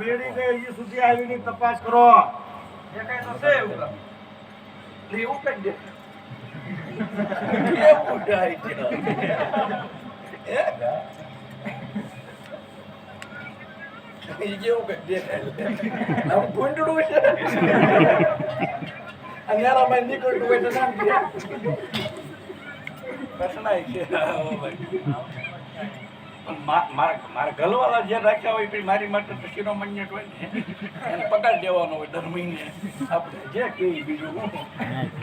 બેડી ગઈ હજી સુધી આવી ની તપાસ કરો. એ કઈ તો છે એવું કામ. એવું કઈ દે. એવું ડાય છે. એ જેવું કઈ દેખાય. આમ ભૂંડડું છે. અંધારામાં નીકળતું હોય તો નામ દે. કસનાય છે. મારા ગલવાલા જે રાખ્યા હોય પછી મારી માટે તો શિરોમણ્ય હોય ને એને પગાર દેવાનો હોય દર મહિને આપણે જે કેવી બીજું હું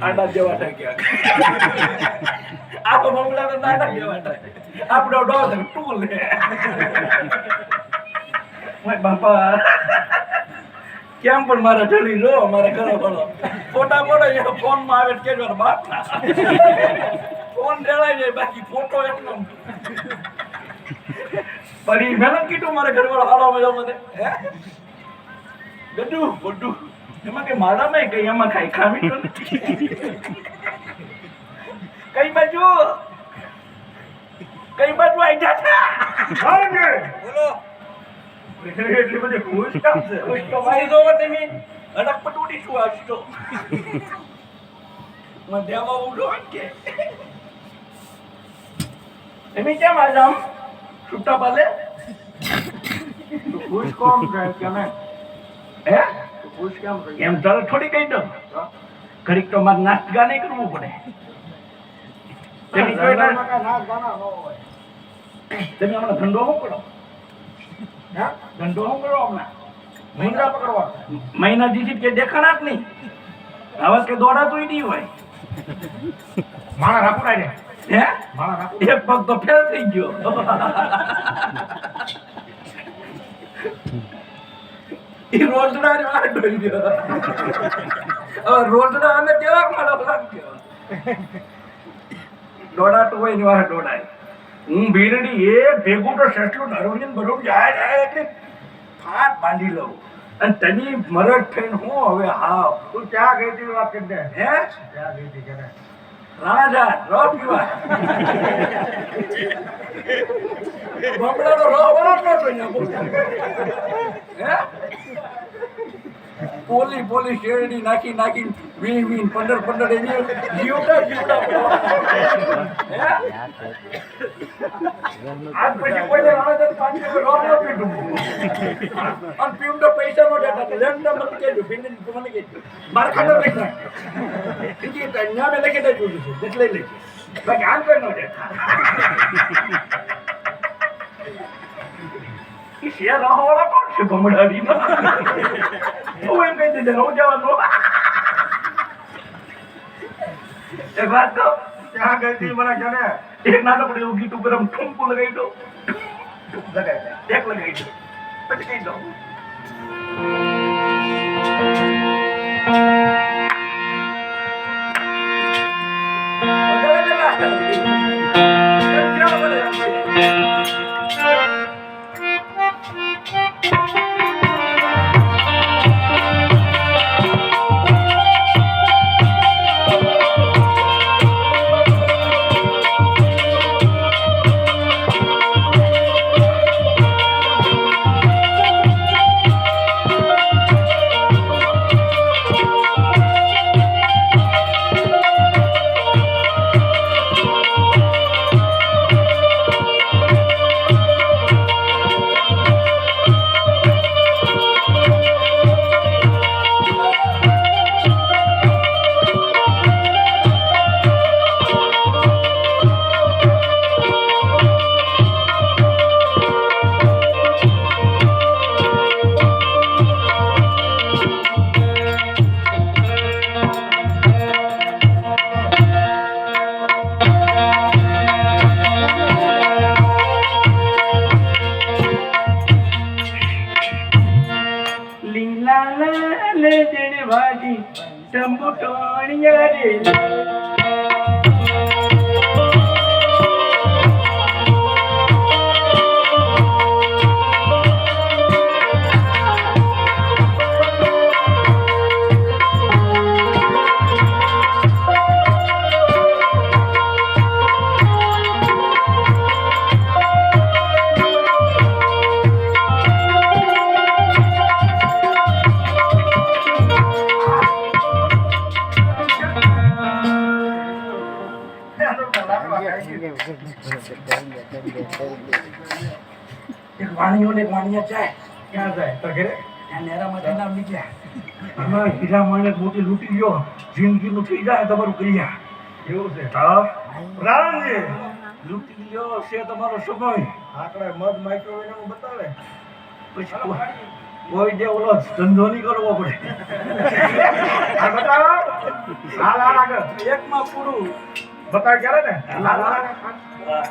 આડા જેવા થાય ક્યાંક આ તો બંગલા તો નાના જેવા થાય આપણો ડોઝ ટૂલ હે બાપા કેમ પણ મારા ઢળી જો મારા ઘરે પડો ફોટા પડે એ ફોનમાં આવે કેજો બાપ ના ફોન રેડાઈ જાય બાકી ફોટો એકલો પડી મેલન કીધું મારે ઘરવાળો હાલો મળ્યો મને હે ગડુ એમાં કે મારામાં કઈ એમાં ખાઈ ખામી તો નથી કઈ બાજુ આઈ જા બોલો. એટલી બધી ખુશ કામ છે ખુશ તો મારી જોવો તમે અડક પટુડી શું આજ તો મને દેવા ઉડો કે તમે કેમ આજ આમ છૂટા પાલે ખુશ કોમ છે કે નહીં? હે ખુશ કેમ છે? એમ ચાલો થોડી કહી દો ઘડીક તો મારે નાચ ગા નહીં કરવું પડે તમે ધંધામાં કાંઈ નાચ ગાના ન હોય. તમે હમણાં ધંધો શું કરો હે? ધંધો શું કરો હમણાં મુંડા પકડવા. મહિના દીધી કે દેખાણા જ નહીં હવે કે દોડાતું નહીં હોય માણા રાખું ને હે માણા રાખું. એક પગ તો ફેલ થઈ ગયો એ રોજડા ને વાર ડોઈ ગયો હવે રોજડા અમે કેવા મારા લાગ્યો દોડાતું હોય ને વાર દોડાય હું ભીરડી એ ભેગું તો સસલું ધરોઈને બધું જાય એટલે ફાટ બાંધી લઉં અને તની મરદ થઈને હું હવે હાવ તું ક્યાં ગઈ હતી વાત કરી દે. હે ક્યાં ગઈ હતી કે નહીં? રાણાજા રો પીવા બમડાનો રો વળતો તો અહીંયા બોલ હે પોલી શેરડી નાખી 20 15 એની જીવતા હે આજ પછી કોઈ રાણાજા 500 રો ન પીધું અને પીવું તો પૈસા નો દેતા લેન્ડ મત કેજો બિંદન મને કેજો માર ખાતો નહીં ઠીક છે અહીંયા મેં લખી દેજો એટલે લઈ બાકી આમ કોઈ ન દેતા ઈ શેર રાહવાળા કોણ છે ભમડાડી નો તું એમ કહી દે હું જવાનો એ વાત તો ક્યાં ગઈ હતી મને કે ને? એક નાનકડું એવું ગીત ઉપર આમ ઠુમકું લગાવી દો એક લગાવી દો પછી કહી દો ભાજી ટંબુટોણિયા રે એક વાણીઓ ને એક વાણિયા જાય ક્યાં જાય તો ઘરે ત્યાં નેરામાં જઈને નીકળ્યા અમે હીરા માણે મોટી લૂંટી ગયો જિંદગીનું થઈ જાય તમારું ક્રિયા એવું છે હા રામજી લૂંટી લ્યો છે તમારો સમય આપણે મધ માખ્યો એને હું બતાવે પછી કોઈ દે ઓલો ધંધો નહીં કરવો પડે આ બતાવો હાલ હાલ આગળ એકમાં પૂરું બતાવ ક્યારે ને હાલ હાલ હા.